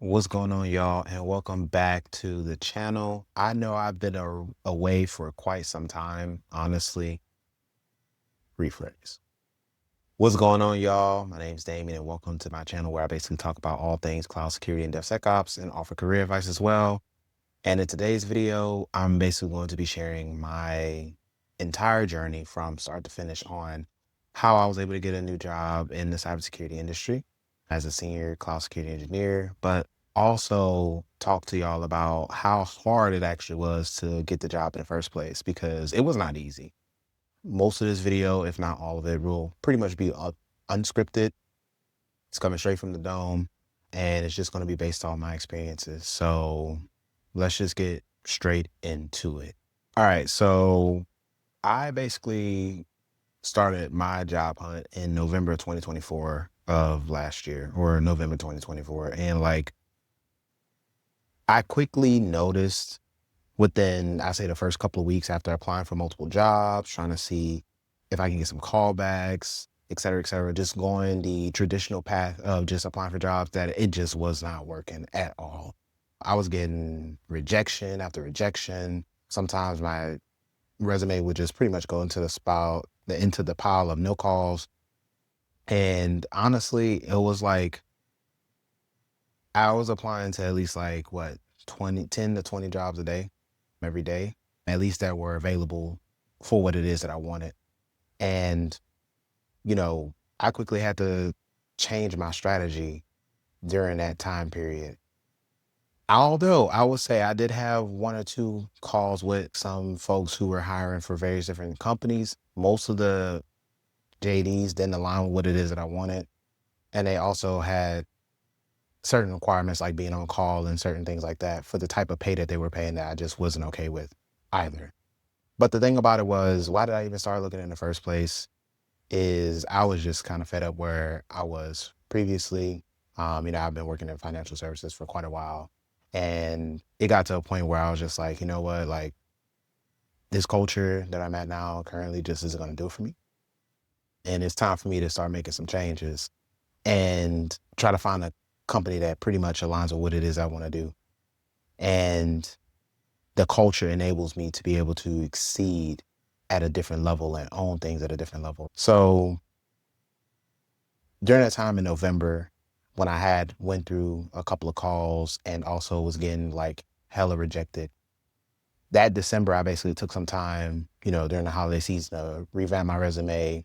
What's going on, y'all, and welcome back to the channel. I know I've been away for quite some time, honestly. Rephrase. What's going on, y'all? My name's Damien, and welcome to my channel where I basically talk about all things cloud security and DevSecOps and offer career advice as well. And in today's video, I'm basically going to be sharing my entire journey from start to finish on how I was able to get a new job in the cybersecurity industry as a senior cloud security engineer, but also talk to y'all about how hard it actually was to get the job in the first place, because it was not easy. Most of this video, if not all of it, will pretty much be unscripted. It's coming straight from the dome, and it's just going to be based on my experiences. So let's just get straight into it. All right. So I basically started my job hunt in November 2024 of last year, or November 2024. And I quickly noticed within, I say, the first couple of weeks after applying for multiple jobs, trying to see if I can get some callbacks, et cetera, just going the traditional path of just applying for jobs, that it just was not working at all. I was getting rejection after rejection. Sometimes my resume would just pretty much go into the pile of no calls. And honestly, it was like I was applying to at least 10 to 20 jobs a day, every day, at least that were available for what it is that I wanted. And, I quickly had to change my strategy during that time period. Although I would say I did have one or two calls with some folks who were hiring for various different companies. Most of the JDs didn't align with what it is that I wanted. And they also had certain requirements like being on call and certain things like that for the type of pay that they were paying that I just wasn't okay with either. But the thing about it was, why did I even start looking in the first place is I was just kind of fed up where I was previously. I've been working in financial services for quite a while. And it got to a point where I was just like, you know what, like this culture that I'm at now currently just isn't going to do it for me. And it's time for me to start making some changes and try to find a company that pretty much aligns with what it is I want to do. And the culture enables me to be able to exceed at a different level and own things at a different level. So during that time in November, when I had went through a couple of calls and also was getting like hella rejected, that December, I basically took some time, during the holiday season to revamp my resume.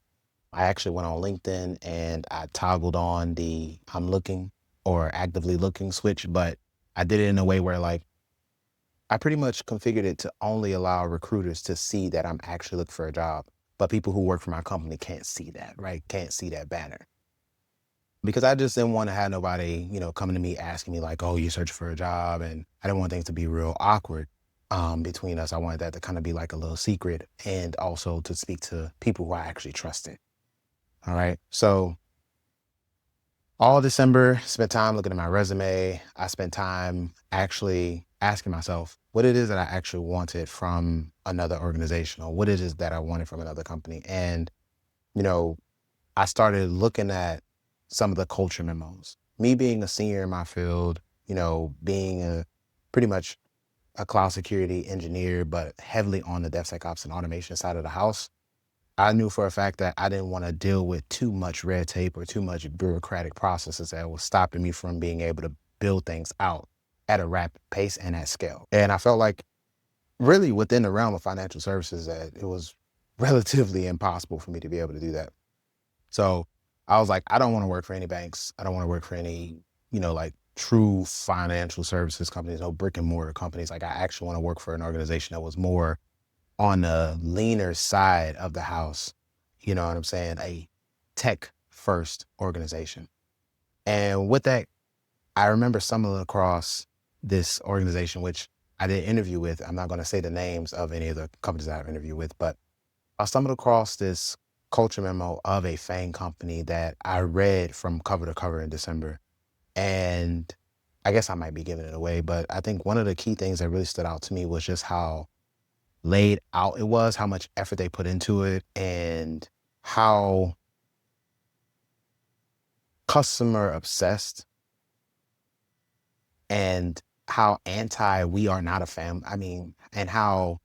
I actually went on LinkedIn and I toggled on the I'm looking or actively looking switch, but I did it in a way where I pretty much configured it to only allow recruiters to see that I'm actually looking for a job. But people who work for my company can't see that, right? Can't see that banner. Because I just didn't want to have nobody, coming to me asking me like, oh, you're searching for a job. And I didn't want things to be real awkward between us. I wanted that to kind of be like a little secret and also to speak to people who I actually trusted. All right. So all December, spent time looking at my resume. I spent time actually asking myself what it is that I actually wanted from another organization or what it is that I wanted from another company. And, you know, I started looking at some of the culture memos. Me being a senior in my field, being pretty much a cloud security engineer, but heavily on the DevSecOps and automation side of the house. I knew for a fact that I didn't want to deal with too much red tape or too much bureaucratic processes that was stopping me from being able to build things out at a rapid pace and at scale. And I felt like really within the realm of financial services that it was relatively impossible for me to be able to do that. So I was like, I don't want to work for any banks. I don't want to work for any, true financial services companies, no brick and mortar companies. Like I actually want to work for an organization that was more on the leaner side of the house. You know what I'm saying? A tech first organization. And with that, I remember stumbling across this organization, which I did an interview with. I'm not going to say the names of any of the companies that I've interviewed with, but I stumbled across this culture memo of a FANG company that I read from cover to cover in December. And I guess I might be giving it away, but I think one of the key things that really stood out to me was just how laid out it was, how much effort they put into it, and how customer obsessed and how anti we are not a family. I mean, and how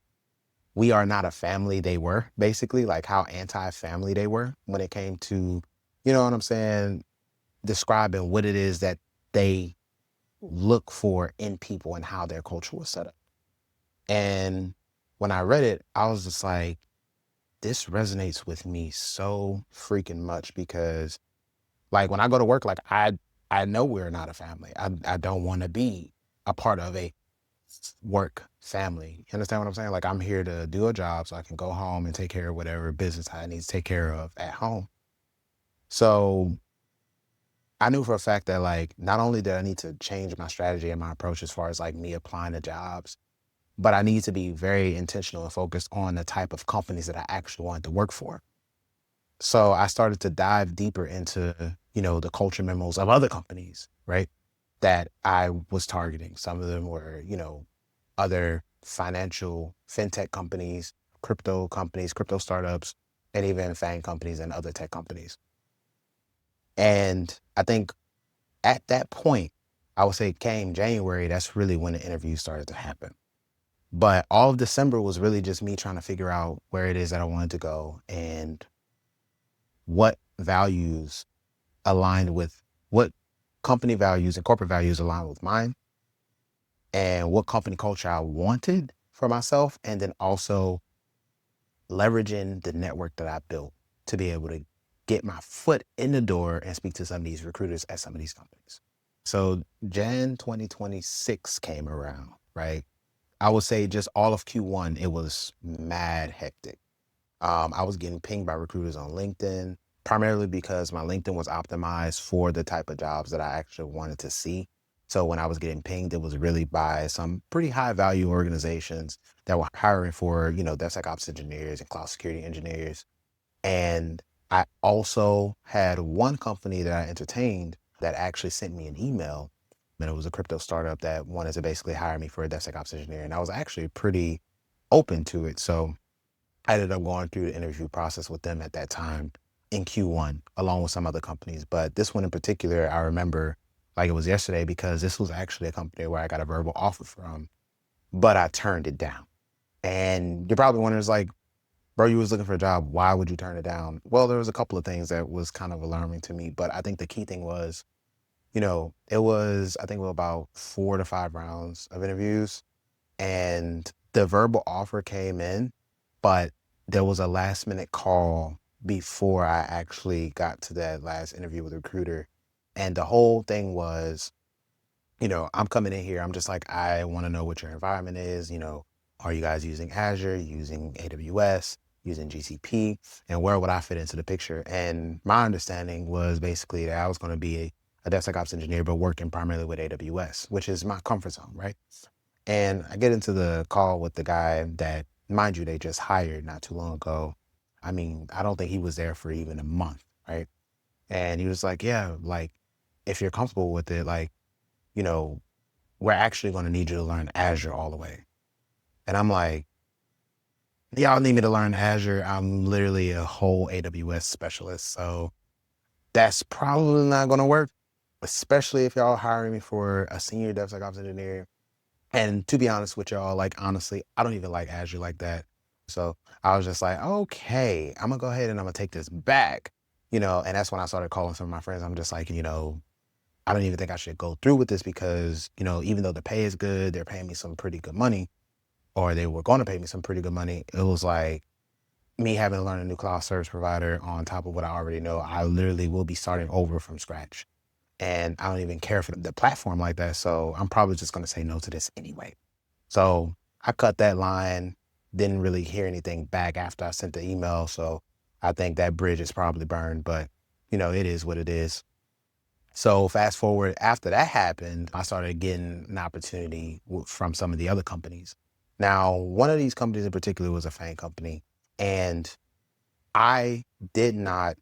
we are not a family they were, basically, like how anti-family they were when it came to, you know what I'm saying, describing what it is that they look for in people and how their culture was set up. And when I read it, I was just like, this resonates with me so freaking much because like when I go to work, like I know we're not a family. I don't want to be a part of a work family. You understand what I'm saying? Like I'm here to do a job so I can go home and take care of whatever business I need to take care of at home. So I knew for a fact that like not only did I need to change my strategy and my approach as far as like me applying to jobs, but I need to be very intentional and focused on the type of companies that I actually wanted to work for. So I started to dive deeper into, you know, the culture memos of other companies, right? That I was targeting. Some of them were, you know, other financial fintech companies, crypto startups, and even FANG companies and other tech companies. And I think at that point, I would say came January, that's really when the interviews started to happen. But all of December was really just me trying to figure out where it is that I wanted to go and what values aligned with what company values and corporate values aligned with mine and what company culture I wanted for myself. And then also leveraging the network that I built to be able to get my foot in the door and speak to some of these recruiters at some of these companies. So Jan 2026 came around, right? I would say just all of Q1, it was mad hectic. I was getting pinged by recruiters on LinkedIn, primarily because my LinkedIn was optimized for the type of jobs that I actually wanted to see. So when I was getting pinged, it was really by some pretty high value organizations that were hiring for, you know, DevSecOps engineers and cloud security engineers. And I also had one company that I entertained that actually sent me an email. And it was a crypto startup that wanted to basically hire me for a DevSecOps engineer. And I was actually pretty open to it. So I ended up going through the interview process with them at that time in Q1, along with some other companies. But this one in particular, I remember like it was yesterday because this was actually a company where I got a verbal offer from, but I turned it down. And you're probably wondering, like, bro, you was looking for a job. Why would you turn it down? Well, there was a couple of things that was kind of alarming to me, but I think the key thing was, you know, it was, I think it was about 4 to 5 rounds of interviews and the verbal offer came in, but there was a last minute call before I actually got to that last interview with a recruiter. And the whole thing was, you know, I'm coming in here, I'm just like, I want to know what your environment is. You know, are you guys using Azure, using AWS, using GCP, and where would I fit into the picture? And my understanding was basically that I was going to be a DevSecOps engineer, but working primarily with AWS, which is my comfort zone, right? And I get into the call with the guy that, mind you, they just hired not too long ago. I mean, I don't think he was there for even a month, right? And he was like, yeah, like, if you're comfortable with it, like, you know, we're actually going to need you to learn Azure all the way. And I'm like, y'all need me to learn Azure. I'm literally a whole AWS specialist. So that's probably not going to work, especially if y'all hiring me for a senior DevSecOps engineer. And to be honest with y'all, like, honestly, I don't even like Azure like that. So I was just like, okay, I'm gonna go ahead and I'm gonna take this back, you know, and that's when I started calling some of my friends. I'm just like, you know, I don't even think I should go through with this because, you know, even though the pay is good, they're paying me some pretty good money, or they were going to pay me some pretty good money. It was like me having to learn a new cloud service provider on top of what I already know. I literally will be starting over from scratch. And I don't even care for the platform like that. So I'm probably just going to say no to this anyway. So I cut that line, didn't really hear anything back after I sent the email. So I think that bridge is probably burned, but you know, it is what it is. So fast forward after that happened, I started getting an opportunity from some of the other companies. Now, one of these companies in particular was a FANG company, and I did not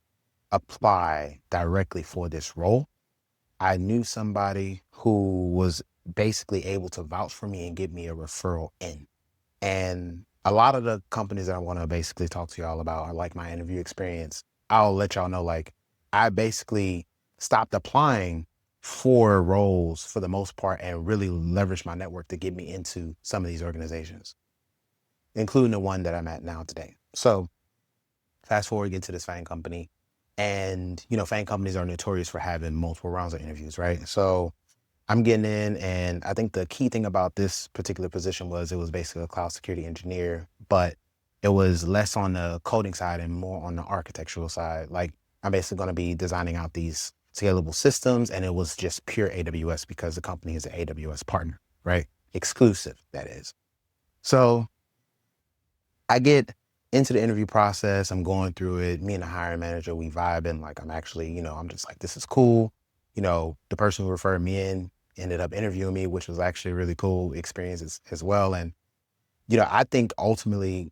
apply directly for this role. I knew somebody who was basically able to vouch for me and give me a referral in. And a lot of the companies that I want to basically talk to y'all about are like my interview experience. I'll let y'all know, like, I basically stopped applying 4 roles for the most part and really leverage my network to get me into some of these organizations, including the one that I'm at now today. So fast forward, get to this FANG company. And, FANG companies are notorious for having multiple rounds of interviews, right? So I'm getting in, and I think the key thing about this particular position was it was basically a cloud security engineer, but it was less on the coding side and more on the architectural side. Like, I'm basically going to be designing out these scalable systems, and it was just pure AWS because the company is an AWS partner, right? Exclusive, that is. So I get into the interview process. I'm going through it. Me and the hiring manager, we vibing. Like, I'm actually, I'm just like, this is cool. The person who referred me in ended up interviewing me, which was actually a really cool experience as well. And, I think ultimately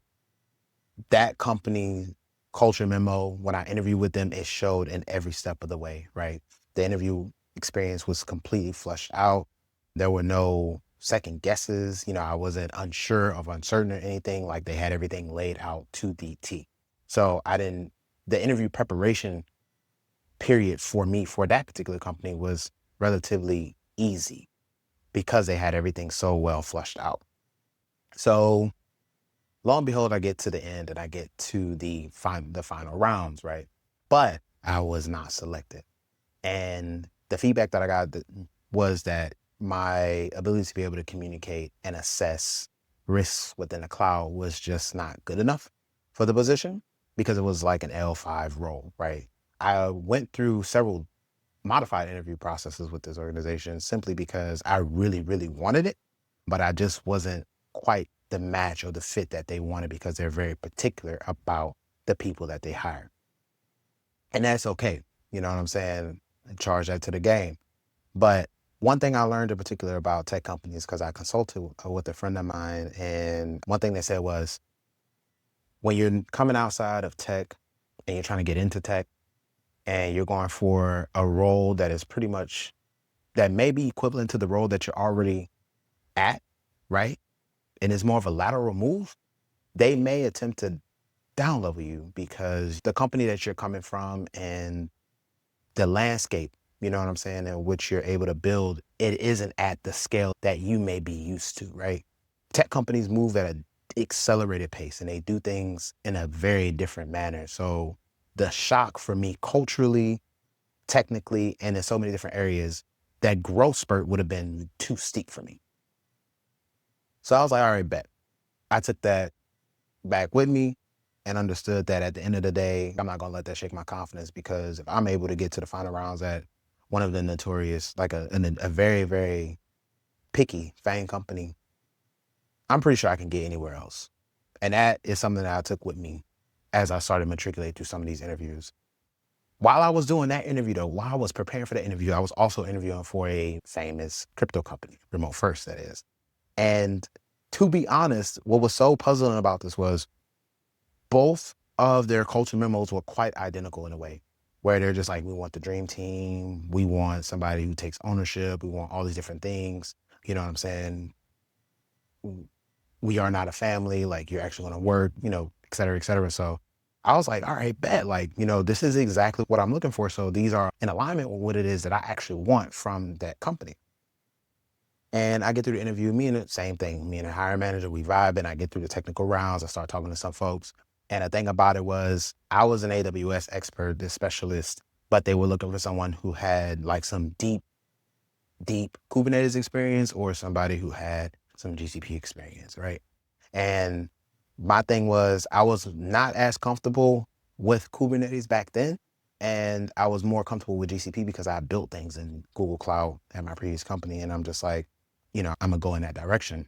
that company culture memo, when I interviewed with them, it showed in every step of the way, right? The interview experience was completely flushed out. There were no second guesses. I wasn't unsure of uncertain or anything. Like, they had everything laid out to the T. So the interview preparation period for me for that particular company was relatively easy because they had everything so well flushed out. So lo and behold, I get to the end and I get to the final rounds, right? But I was not selected. And the feedback that I got was that my ability to be able to communicate and assess risks within the cloud was just not good enough for the position because it was like an L5 role, right? I went through several modified interview processes with this organization simply because I really, really wanted it, but I just wasn't quite the match or the fit that they wanted because they're very particular about the people that they hire. And that's okay. You know what I'm saying? Charge that to the game. But one thing I learned in particular about tech companies, because I consulted with a friend of mine, and one thing they said was, when you're coming outside of tech and you're trying to get into tech and you're going for a role that is pretty much, that may be equivalent to the role that you're already at, right? And it's more of a lateral move, they may attempt to down level you because the company that you're coming from and the landscape, you know what I'm saying, in which you're able to build, it isn't at the scale that you may be used to, right? Tech companies move at an accelerated pace and they do things in a very different manner. So the shock for me culturally, technically, and in so many different areas, that growth spurt would have been too steep for me. So I was like, all right, bet. I took that back with me and understood that at the end of the day, I'm not going to let that shake my confidence, because if I'm able to get to the final rounds at one of the notorious, like a very, very picky FANG company, I'm pretty sure I can get anywhere else. And that is something that I took with me as I started matriculate through some of these interviews. While I was doing that interview though, while I was preparing for the interview, I was also interviewing for a famous crypto company, Remote First, that is. And to be honest, what was so puzzling about this was both of their culture memos were quite identical in a way, where they're just like, we want the dream team. We want somebody who takes ownership. We want all these different things. You know what I'm saying? We are not a family. Like, you're actually going to work, et cetera, et cetera. So I was like, all right, bet. Like, this is exactly what I'm looking for. So these are in alignment with what it is that I actually want from that company. And I get through the interview, me and the hiring manager, we vibe, and I get through the technical rounds. I start talking to some folks. And the thing about it was, I was an AWS expert, this specialist, but they were looking for someone who had like some deep Kubernetes experience, or somebody who had some GCP experience, right? And my thing was, I was not as comfortable with Kubernetes back then. And I was more comfortable with GCP because I built things in Google Cloud at my previous company. And I'm just like, I'm gonna go in that direction.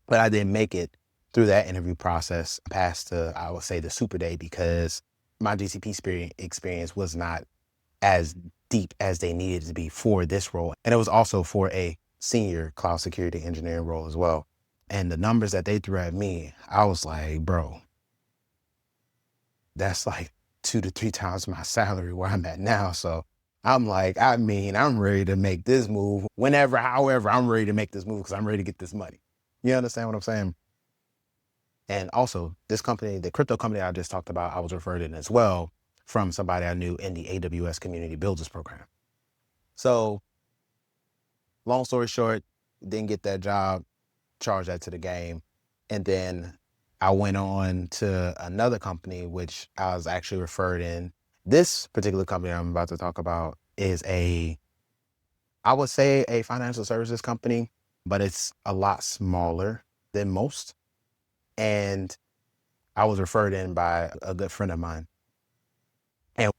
But I didn't make it through that interview process past I would say, the super day, because my GCP experience was not as deep as they needed to be for this role. And it was also for a senior cloud security engineering role as well. And the numbers that they threw at me, I was like, bro, that's like 2 to 3 times my salary where I'm at now. So I'm like, I'm ready to make this move whenever, however, I'm ready to make this move because I'm ready to get this money. You understand what I'm saying? And also, this company, the crypto company I just talked about, I was referred in as well from somebody I knew in the AWS Community Builders Program. So long story short, didn't get that job, charged that to the game. And then I went on to another company, which I was actually referred in. This particular company I'm about to talk about is I would say a financial services company, but it's a lot smaller than most. And I was referred in by a good friend of mine. And,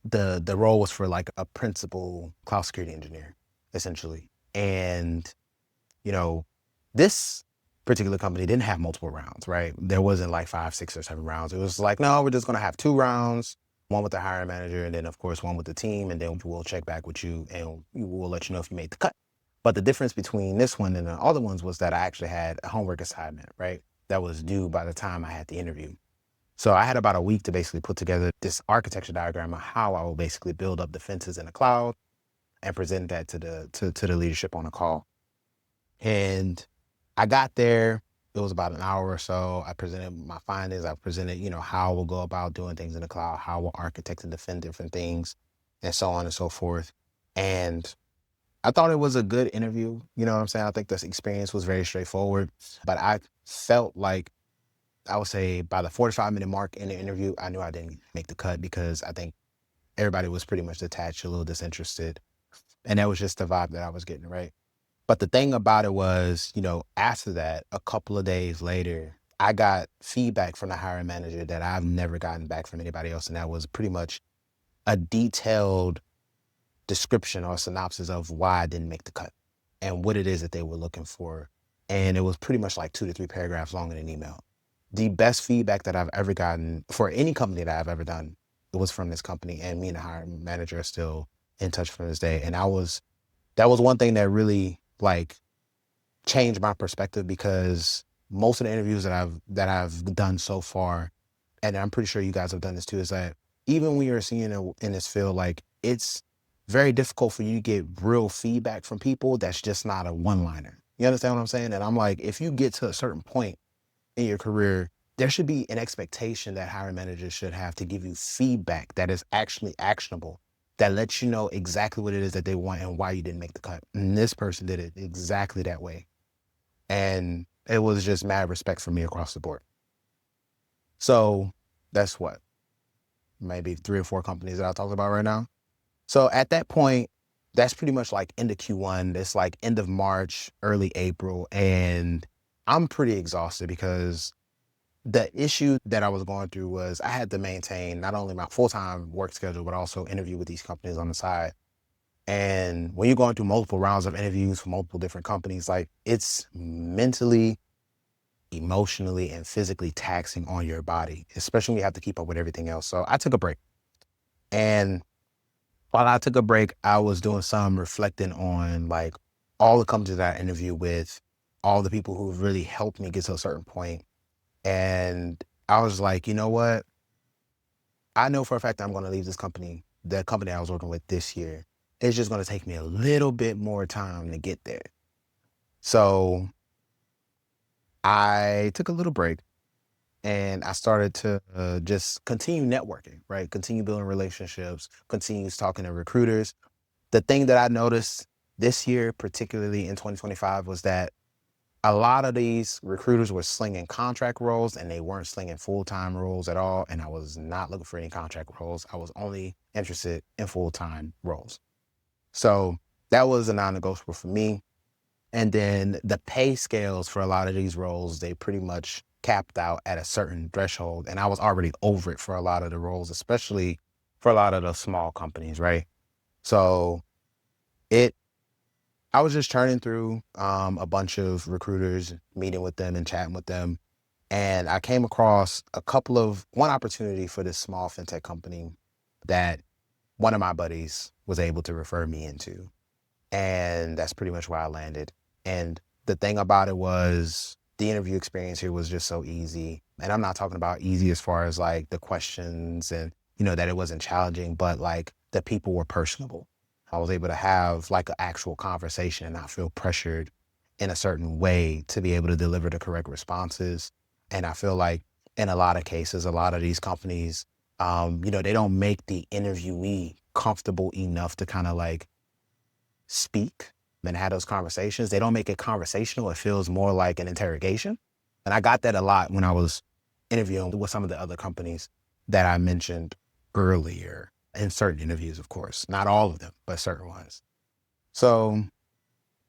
the role was for like a principal cloud security engineer, essentially. And, you know, this particular company didn't have multiple rounds, right? There wasn't like 5, 6, or 7 rounds. It was like, no, we're just going to have 2 rounds, one with the hiring manager, and then of course one with the team. And then we'll check back with you and we'll let you know if you made the cut. But the difference between this one and the other ones was that I actually had a homework assignment, right? That was due by the time I had the interview. So I had about a week to basically put together this architecture diagram of how I will basically build up defenses in the cloud and present that to the leadership on a call. And I got there. It was about an hour or so. I presented my findings. I presented, how we'll go about doing things in the cloud, how we'll architect and defend different things, and so on and so forth. And I thought it was a good interview. You know what I'm saying? I think this experience was very straightforward, but I felt like, I would say by the 45-minute mark in the interview, I knew I didn't make the cut because I think everybody was pretty much detached, a little disinterested. And that was just the vibe that I was getting, right? But the thing about it was, after that, a couple of days later, I got feedback from the hiring manager that I've never gotten back from anybody else. And that was pretty much a detailed description or synopsis of why I didn't make the cut and what it is that they were looking for. And it was pretty much like 2 to 3 paragraphs long in an email. The best feedback that I've ever gotten for any company that I've ever done, it was from this company, and me and the hiring manager are still in touch from this day. And that was one thing that really like changed my perspective, because most of the interviews that I've done so far, and I'm pretty sure you guys have done this too, is that even when you're seeing in this field, like it's very difficult for you to get real feedback from people that's just not a one-liner. You understand what I'm saying? And I'm like, if you get to a certain point in your career, there should be an expectation that hiring managers should have to give you feedback that is actually actionable, that lets you know exactly what it is that they want and why you didn't make the cut. And this person did it exactly that way. And it was just mad respect for me across the board. So that's what, maybe 3 or 4 companies that I talked about right now. So at that point, that's pretty much like end of Q1. It's like end of March, early April. And I'm pretty exhausted because the issue that I was going through was I had to maintain not only my full-time work schedule, but also interview with these companies on the side. And when you're going through multiple rounds of interviews for multiple different companies, like it's mentally, emotionally, and physically taxing on your body, especially when you have to keep up with everything else. So I took a break. And while I took a break, I was doing some reflecting on like all the companies that I interviewed with, all the people who really helped me get to a certain point. And I was like, you know what? I know for a fact that I'm going to leave this company, the company I was working with this year. It's just going to take me a little bit more time to get there. So I took a little break and I started to just continue networking, right? Continue building relationships, continue talking to recruiters. The thing that I noticed this year, particularly in 2025, was that a lot of these recruiters were slinging contract roles and they weren't slinging full-time roles at all. And I was not looking for any contract roles. I was only interested in full-time roles. So that was a non-negotiable for me. And then the pay scales for a lot of these roles, they pretty much capped out at a certain threshold. And I was already over it for a lot of the roles, especially for a lot of the small companies, right? So it I was just churning through a bunch of recruiters, meeting with them and chatting with them. And I came across one opportunity for this small fintech company that one of my buddies was able to refer me into. And that's pretty much where I landed. And the thing about it was the interview experience here was just so easy. And I'm not talking about easy as far as like the questions and, that it wasn't challenging, but like the people were personable. I was able to have like an actual conversation and not feel pressured in a certain way to be able to deliver the correct responses. And I feel like in a lot of cases, a lot of these companies, they don't make the interviewee comfortable enough to kind of like speak. and had those conversations, they don't make it conversational. It feels more like an interrogation. And I got that a lot when I was interviewing with some of the other companies that I mentioned earlier in certain interviews, of course, not all of them, but certain ones. So,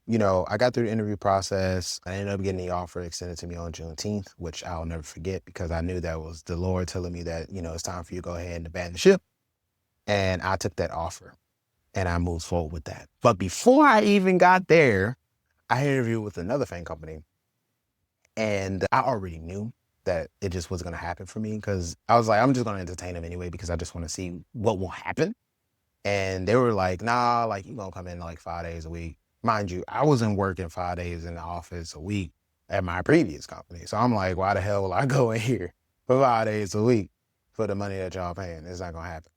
I got through the interview process. I ended up getting the offer extended to me on Juneteenth, which I'll never forget because I knew that was the Lord telling me that, it's time for you to go ahead and abandon ship. And I took that offer and I moved forward with that. But before I even got there, I interviewed with another FANG company, and I already knew that it just wasn't going to happen for me because I was like, I'm just going to entertain them anyway because I just want to see what will happen. And they were like, nah, like you're going to come in like 5 days a week. Mind you, I wasn't working 5 days in the office a week at my previous company. So I'm like, why the hell will I go in here for 5 days a week for the money that y'all paying? It's not going to happen.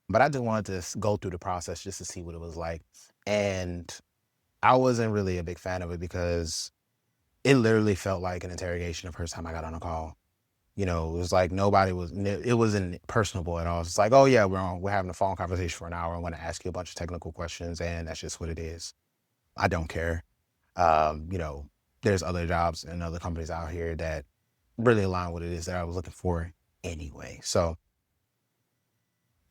But I just wanted to go through the process just to see what it was like. And I wasn't really a big fan of it because it literally felt like an interrogation the first time I got on a call. It was like it wasn't personable at all. It's like, oh yeah, we're having a phone conversation for an hour. I want to ask you a bunch of technical questions and that's just what it is. I don't care. Um, you know, there's other jobs and other companies out here that really align with what it is that I was looking for anyway. So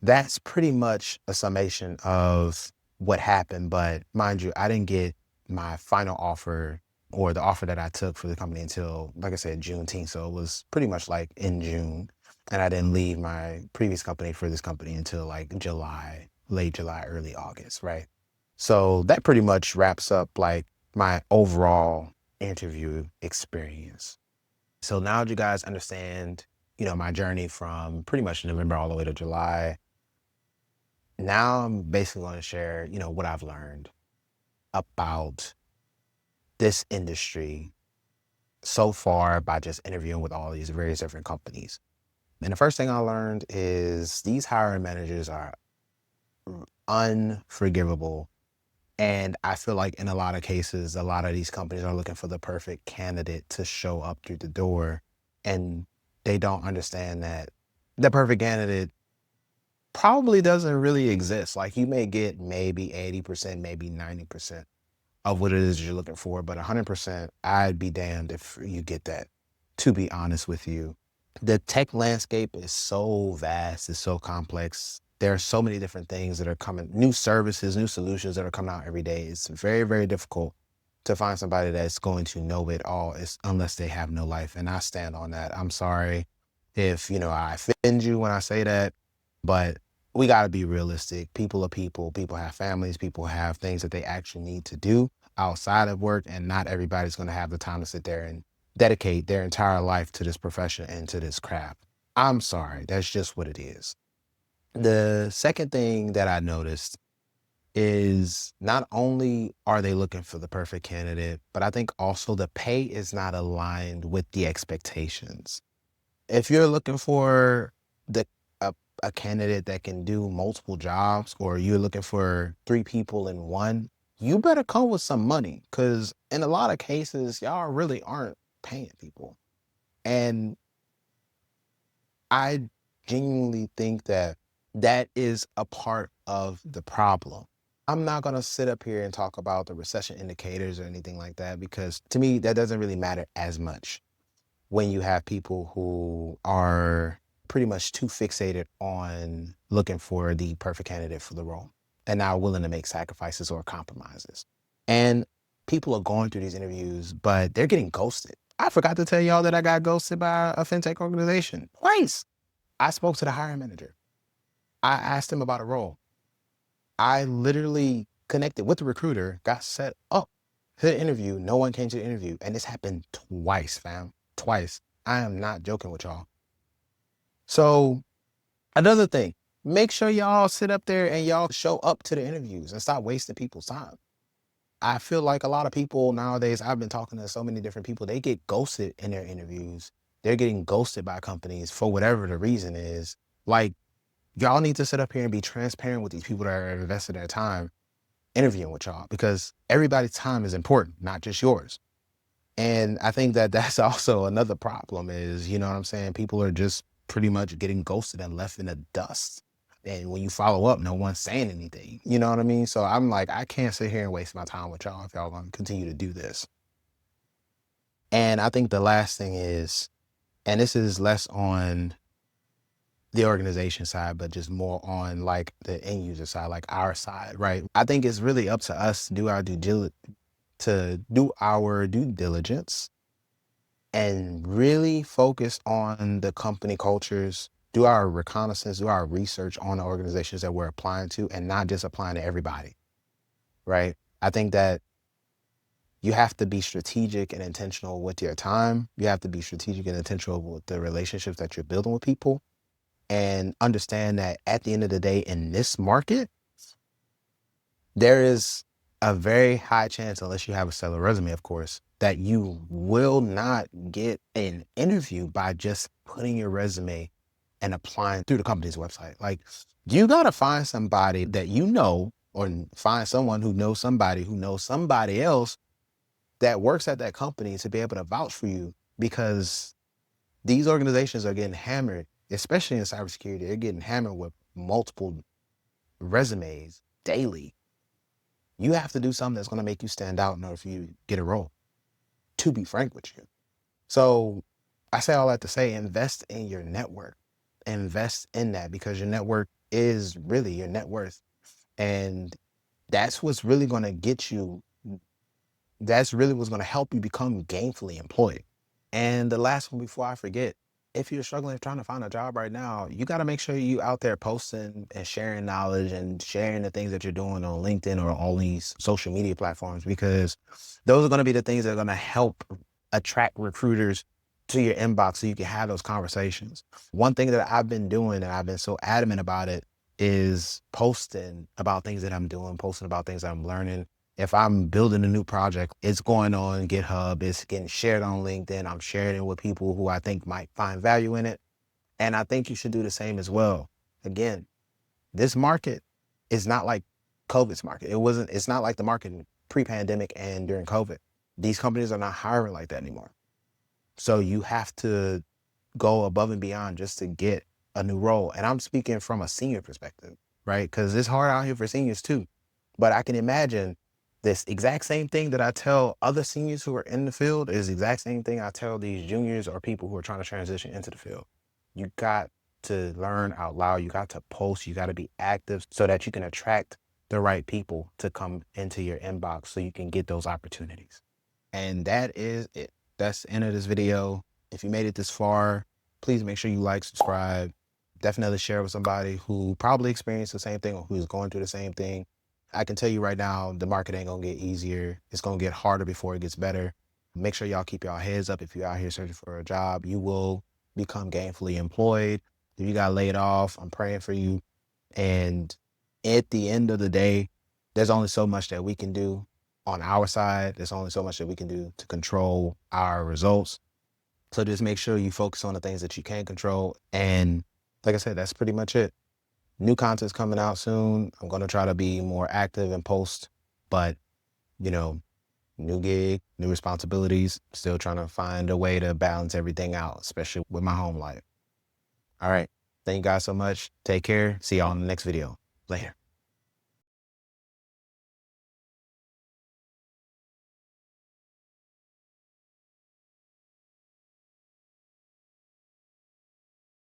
that's pretty much a summation of what happened. But mind you, I didn't get my final offer or the offer that I took for the company until, like I said, Juneteenth. So it was pretty much like in June. And I didn't leave my previous company for this company until like July, late July, early August, right? So that pretty much wraps up like my overall interview experience. So now that you guys understand, my journey from pretty much November all the way to July, now I'm basically going to share, what I've learned about this industry so far by just interviewing with all these various different companies. And the first thing I learned is these hiring managers are unforgivable. And I feel like in a lot of cases, a lot of these companies are looking for the perfect candidate to show up through the door. And they don't understand that the perfect candidate probably doesn't really exist. Like you may get maybe 80%, maybe 90% of what it is you're looking for, but 100%, I'd be damned if you get that, to be honest with you. The tech landscape is so vast, it's so complex. There are so many different things that are coming, new services, new solutions that are coming out every day. It's very, very difficult to find somebody that's going to know it all unless they have no life. And I stand on that. I'm sorry if, I offend you when I say that, but we got to be realistic. People are people. People have families. People have things that they actually need to do outside of work. And not everybody's going to have the time to sit there and dedicate their entire life to this profession and to this craft. I'm sorry. That's just what it is. The second thing that I noticed is not only are they looking for the perfect candidate, but I think also the pay is not aligned with the expectations. If you're looking for the a candidate that can do multiple jobs, or you're looking for three people in one, you better come with some money because in a lot of cases, y'all really aren't paying people. And I genuinely think that that is a part of the problem. I'm not going to sit up here and talk about the recession indicators or anything like that because to me, that doesn't really matter as much when you have people who are pretty much too fixated on looking for the perfect candidate for the role and not willing to make sacrifices or compromises. And people are going through these interviews, but they're getting ghosted. I forgot to tell y'all that I got ghosted by a fintech organization twice. I spoke to the hiring manager. I asked him about a role. I literally connected with the recruiter, got set up to the interview. No one came to the interview. And this happened twice, fam. Twice. I am not joking with y'all. So another thing, make sure y'all sit up there and y'all show up to the interviews and stop wasting people's time. I feel like a lot of people nowadays, I've been talking to so many different people, they get ghosted in their interviews. They're getting ghosted by companies for whatever the reason is. Like, y'all need to sit up here and be transparent with these people that are investing their time interviewing with y'all because everybody's time is important, not just yours. And I think that that's also another problem is, you know what I'm saying? People are just pretty much getting ghosted and left in the dust. And when you follow up, no one's saying anything. You know what I mean? So I'm like, I can't sit here and waste my time with y'all if y'all gonna continue to do this. And I think the last thing is, and this is less on the organization side, but just more on like the end user side, like our side, right? I think it's really up to us to do our due diligence and really focus on the company cultures, do our reconnaissance, do our research on the organizations that we're applying to, and not just applying to everybody, right? I think that you have to be strategic and intentional with your time. You have to be strategic and intentional with the relationships that you're building with people, and understand that at the end of the day, in this market, there is a very high chance, unless you have a stellar resume, of course, that you will not get an interview by just putting your resume and applying through the company's website. Like, you got to find somebody that you know, or find someone who knows somebody else that works at that company to be able to vouch for you, because these organizations are getting hammered, especially in cybersecurity. They're getting hammered with multiple resumes daily. You have to do something that's going to make you stand out in order for you to get a role, to be frank with you. So I say all that to say, invest in your network. Invest in that, because your network is really your net worth. And that's what's really going to get you, that's really what's going to help you become gainfully employed. And the last one before I forget, if you're struggling trying to find a job right now, you got to make sure you out there posting and sharing knowledge and sharing the things that you're doing on LinkedIn or all these social media platforms, because those are going to be the things that are going to help attract recruiters to your inbox so you can have those conversations. One thing that I've been doing, and I've been so adamant about it, is posting about things that I'm doing, posting about things that I'm learning. If I'm building a new project, it's going on GitHub, it's getting shared on LinkedIn. I'm sharing it with people who I think might find value in it. And I think you should do the same as well. Again, this market is not like COVID's market. It's not like the market pre-pandemic and during COVID. These companies are not hiring like that anymore. So you have to go above and beyond just to get a new role. And I'm speaking from a senior perspective, right? Because it's hard out here for seniors too. But I can imagine this exact same thing that I tell other seniors who are in the field is the exact same thing I tell these juniors or people who are trying to transition into the field. You got to learn out loud. You got to post. You got to be active so that you can attract the right people to come into your inbox so you can get those opportunities. And that is it. That's the end of this video. If you made it this far, please make sure you like, subscribe, definitely share with somebody who probably experienced the same thing or who's going through the same thing. I can tell you right now, the market ain't gonna get easier. It's gonna get harder before it gets better. Make sure y'all keep y'all heads up. If you're out here searching for a job, you will become gainfully employed. If you got laid off, I'm praying for you. And at the end of the day, there's only so much that we can do on our side. There's only so much that we can do to control our results. So just make sure you focus on the things that you can control. And like I said, that's pretty much it. New content's coming out soon. I'm going to try to be more active and post, but you know, new gig, new responsibilities, still trying to find a way to balance everything out, especially with my home life. All right. Thank you guys so much. Take care. See y'all in the next video. Later.